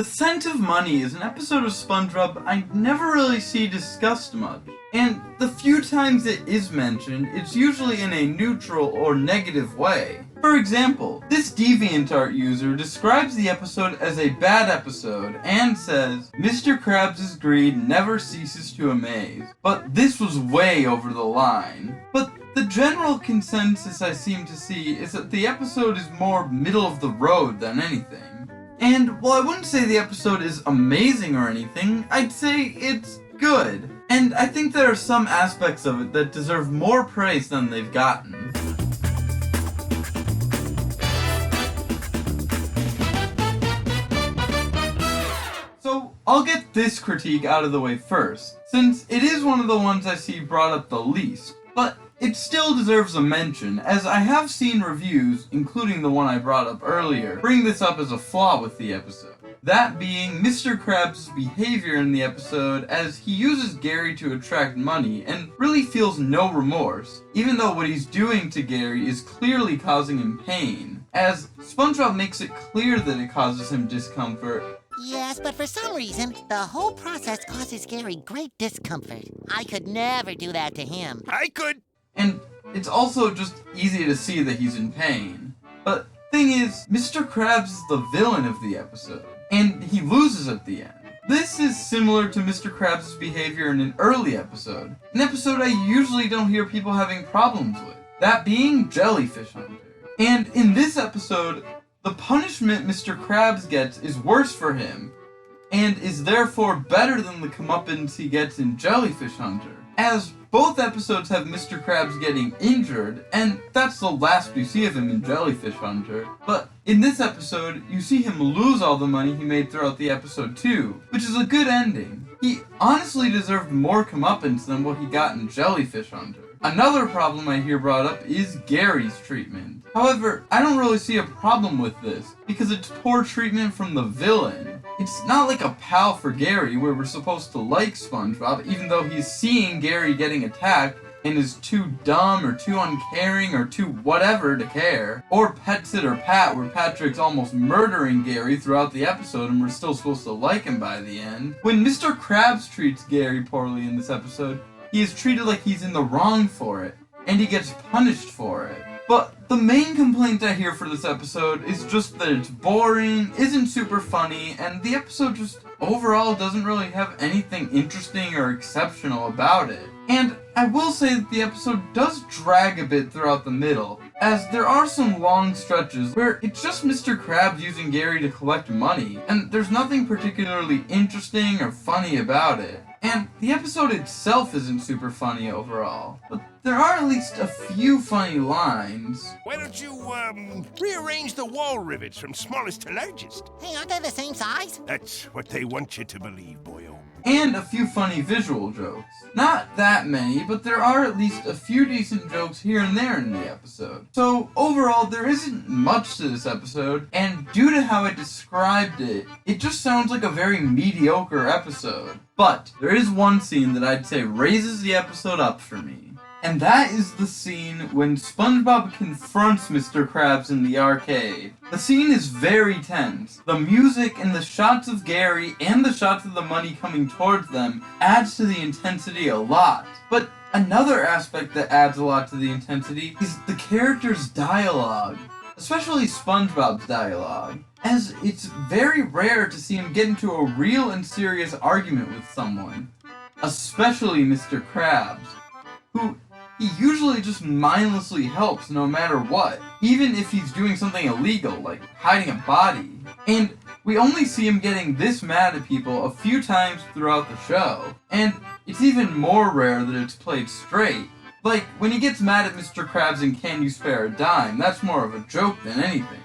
The Scent of Money is an episode of SpongeBob I never really see discussed much, and the few times it is mentioned, it's usually in a neutral or negative way. For example, this DeviantArt user describes the episode as a bad episode and says, "Mr. Krabs' greed never ceases to amaze," but this was way over the line. But the general consensus I seem to see is that the episode is more middle of the road than anything. And while I wouldn't say the episode is amazing or anything, I'd say it's good. And I think there are some aspects of it that deserve more praise than they've gotten. So I'll get this critique out of the way first, since it is one of the ones I see brought up the least. But it still deserves a mention, as I have seen reviews, including the one I brought up earlier, bring this up as a flaw with the episode. That being Mr. Krabs' behavior in the episode, as he uses Gary to attract money and really feels no remorse, even though what he's doing to Gary is clearly causing him pain, as SpongeBob makes it clear that it causes him discomfort. Yes, but for some reason, the whole process causes Gary great discomfort. I could never do that to him. I could. And it's also just easy to see that he's in pain. But thing is, Mr. Krabs is the villain of the episode, and he loses at the end. This is similar to Mr. Krabs' behavior in an early episode, an episode I usually don't hear people having problems with, that being Jellyfish Hunter. And in this episode, the punishment Mr. Krabs gets is worse for him, and is therefore better than the comeuppance he gets in Jellyfish Hunter, as both episodes have Mr. Krabs getting injured, and that's the last we see of him in Jellyfish Hunter. But in this episode, you see him lose all the money he made throughout the episode too, which is a good ending. He honestly deserved more comeuppance than what he got in Jellyfish Hunter. Another problem I hear brought up is Gary's treatment. However, I don't really see a problem with this, because it's poor treatment from the villain. It's not like a pal for Gary where we're supposed to like SpongeBob, even though he's seeing Gary getting attacked and is too dumb or too uncaring or too whatever to care. Or Pet Sitter Pat, where Patrick's almost murdering Gary throughout the episode and we're still supposed to like him by the end. When Mr. Krabs treats Gary poorly in this episode, he is treated like he's in the wrong for it, and he gets punished for it. But the main complaint I hear for this episode is just that it's boring, isn't super funny, and the episode just overall doesn't really have anything interesting or exceptional about it. And I will say that the episode does drag a bit throughout the middle, as there are some long stretches where it's just Mr. Krabs using Gary to collect money, and there's nothing particularly interesting or funny about it. And the episode itself isn't super funny overall, but there are at least a few funny lines. Why don't you, rearrange the wall rivets from smallest to largest? Hey, aren't they the same size? That's what they want you to believe, boyo. And a few funny visual jokes. Not that many, but there are at least a few decent jokes here and there in the episode. So overall, there isn't much to this episode, and due to how I described it, it just sounds like a very mediocre episode. But there is one scene that I'd say raises the episode up for me. And that is the scene when SpongeBob confronts Mr. Krabs in the arcade. The scene is very tense. The music and the shots of Gary and the shots of the money coming towards them adds to the intensity a lot. But another aspect that adds a lot to the intensity is the characters' dialogue, especially SpongeBob's dialogue, as it's very rare to see him get into a real and serious argument with someone, especially Mr. Krabs, who he usually just mindlessly helps no matter what, even if he's doing something illegal, like hiding a body. And we only see him getting this mad at people a few times throughout the show, and it's even more rare that it's played straight. Like, when he gets mad at Mr. Krabs in Can You Spare a Dime, that's more of a joke than anything.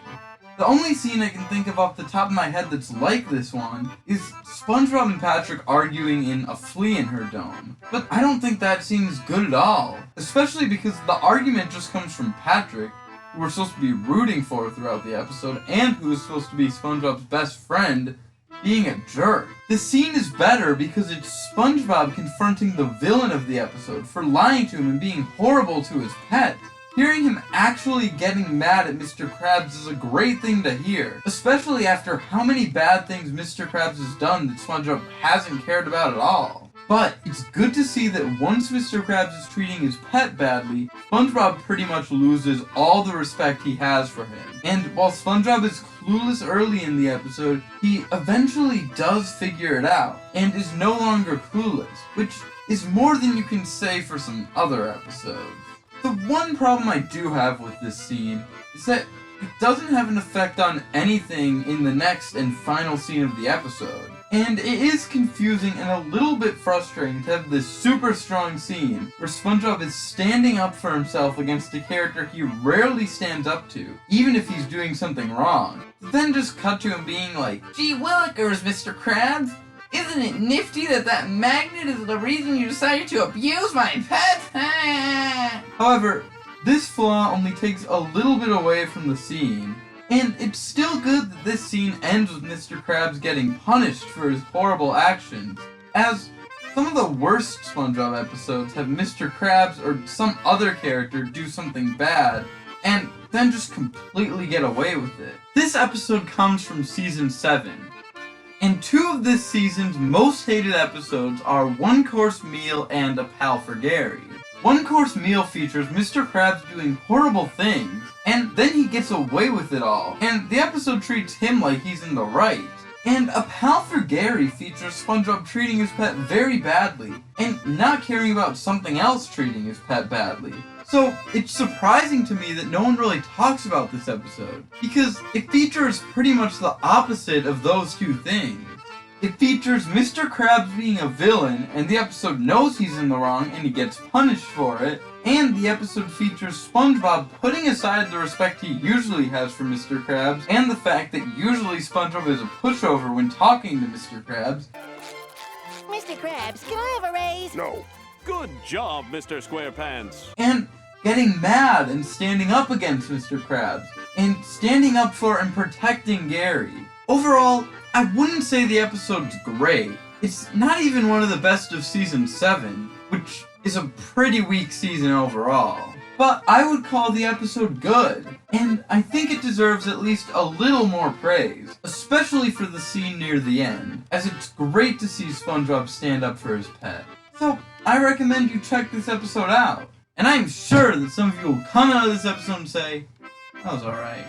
The only scene I can think of off the top of my head that's like this one is SpongeBob and Patrick arguing in A Flea in Her Dome. But I don't think that scene is good at all, especially because the argument just comes from Patrick, who we're supposed to be rooting for throughout the episode, and who is supposed to be SpongeBob's best friend, being a jerk. The scene is better because it's SpongeBob confronting the villain of the episode for lying to him and being horrible to his pet. Hearing him actually getting mad at Mr. Krabs is a great thing to hear, especially after how many bad things Mr. Krabs has done that SpongeBob hasn't cared about at all. But it's good to see that once Mr. Krabs is treating his pet badly, SpongeBob pretty much loses all the respect he has for him. And while SpongeBob is clueless early in the episode, he eventually does figure it out, and is no longer clueless, which is more than you can say for some other episodes. The one problem I do have with this scene is that it doesn't have an effect on anything in the next and final scene of the episode. And it is confusing and a little bit frustrating to have this super strong scene where SpongeBob is standing up for himself against a character he rarely stands up to, even if he's doing something wrong. Then just cut to him being like, "Gee willikers, Mr. Krabs! Isn't it nifty that magnet is the reason you decided to abuse my pet?" However, this flaw only takes a little bit away from the scene, and it's still good that this scene ends with Mr. Krabs getting punished for his horrible actions, as some of the worst SpongeBob episodes have Mr. Krabs or some other character do something bad, and then just completely get away with it. This episode comes from Season 7. And two of this season's most hated episodes are One Course Meal and A Pal for Gary. One Course Meal features Mr. Krabs doing horrible things, and then he gets away with it all, and the episode treats him like he's in the right. And A Pal for Gary features SpongeBob treating his pet very badly, and not caring about something else treating his pet badly. So, it's surprising to me that no one really talks about this episode, because it features pretty much the opposite of those two things. It features Mr. Krabs being a villain, and the episode knows he's in the wrong and he gets punished for it, and the episode features SpongeBob putting aside the respect he usually has for Mr. Krabs, and the fact that usually SpongeBob is a pushover when talking to Mr. Krabs. Mr. Krabs, can I have a raise? No. Good job, Mr. SquarePants. And getting mad and standing up against Mr. Krabs, and standing up for and protecting Gary. Overall, I wouldn't say the episode's great. It's not even one of the best of Season 7, which is a pretty weak season overall. But I would call the episode good, and I think it deserves at least a little more praise, especially for the scene near the end, as it's great to see SpongeBob stand up for his pet. So, I recommend you check this episode out. And I'm sure that some of you will come out of this episode and say, that was alright.